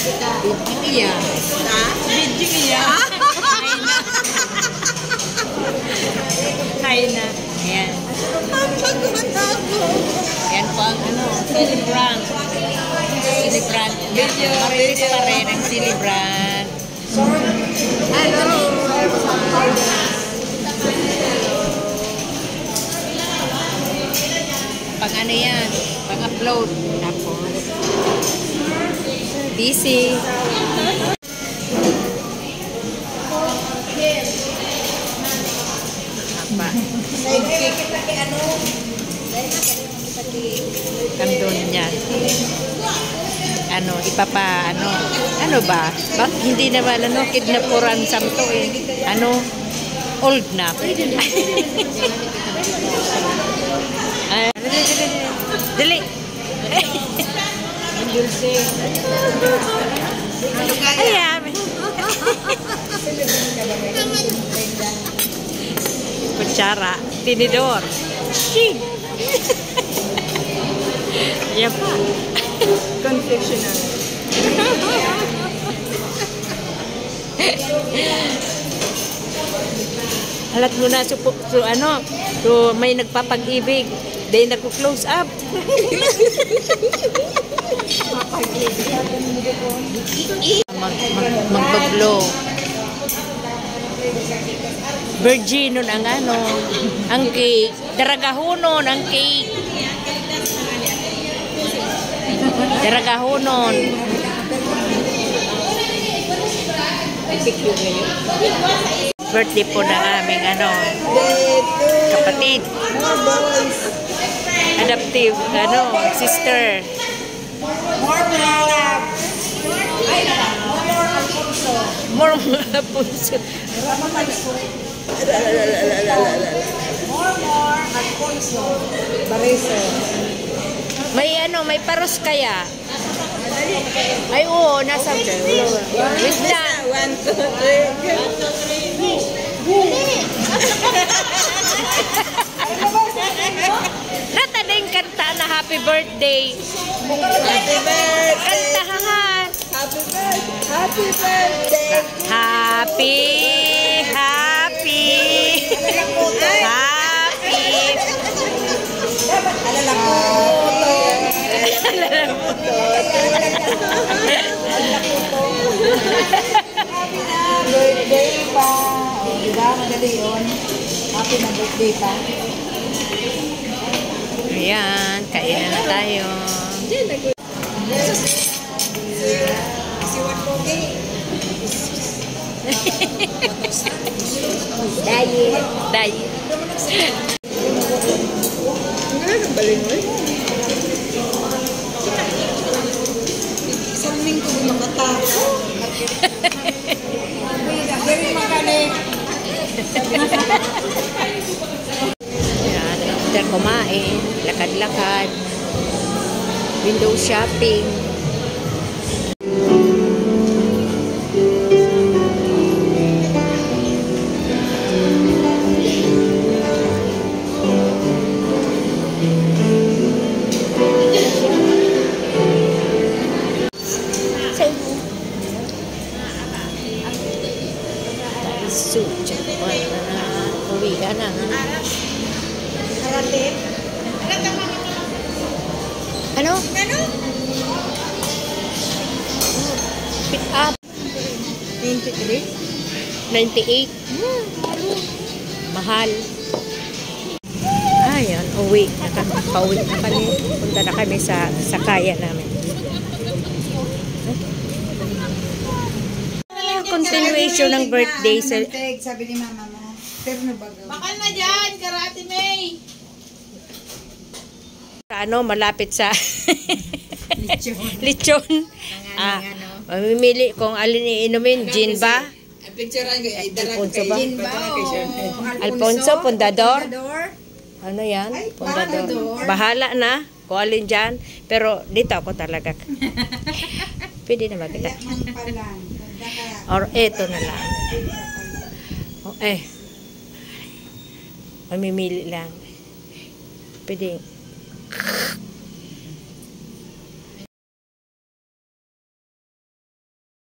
Iya. Video iya. Kaina. Ayan. Ayan po ang celebrant. Celebrant. Video. Marilis pa rin ang celebrant. Hello. Pang ano yan? Pang-upload. Tapos busy. Apa? Andun niya. Ano ba? Bak hindi naman kidnapuran samto eh. Old na. Dali. Ayan. Kutsara, tinidor. Shing. Yan pa. Confectionery. Halat mo na may nagpapag-ibig. Dahil nagko-close up. Magbablo. Virgin nun ang cake. Daragahonon ang cake. Daragahonon. Birthday po ng aming kapatid. Adoptive, sister. More Alfonso. Alfonso. Bariso. May paros kaya? Ay, oo, nasa. Wait na. 1, 2, 3. Nata din kanta na happy birthday. Happy birthday. Kantahan. Happy birthday. Happy birthday. Happy. Birthday pa. O, diba? Madali yun. Happy na birthday pa. Ayan, kainan na tayo. Diet. Ang galing mo eh. Isang linggo mo makatako. Very magaling. After kumain, lakad-lakad, window shopping. Uwi ka na. Ano? Pick up. 93? 98. Mahal. Ayan, uwi. Nakapauwi na kami. Punta na kami sa kaya namin. Continuation ng birthday. Sabi ni mama mo. Pero nabagaw. Bakal na dyan, Karate May. Malapit sa lechon. Mamimili kung alin iinumin. Gin ba? Alfonso ba? Alfonso, Pundador. Ano yan? Pundador. Bahala na kung alin dyan. Pero dito ako talaga. Pwede na ba kita? Or eto na lang. Mamimili lang. Pwede.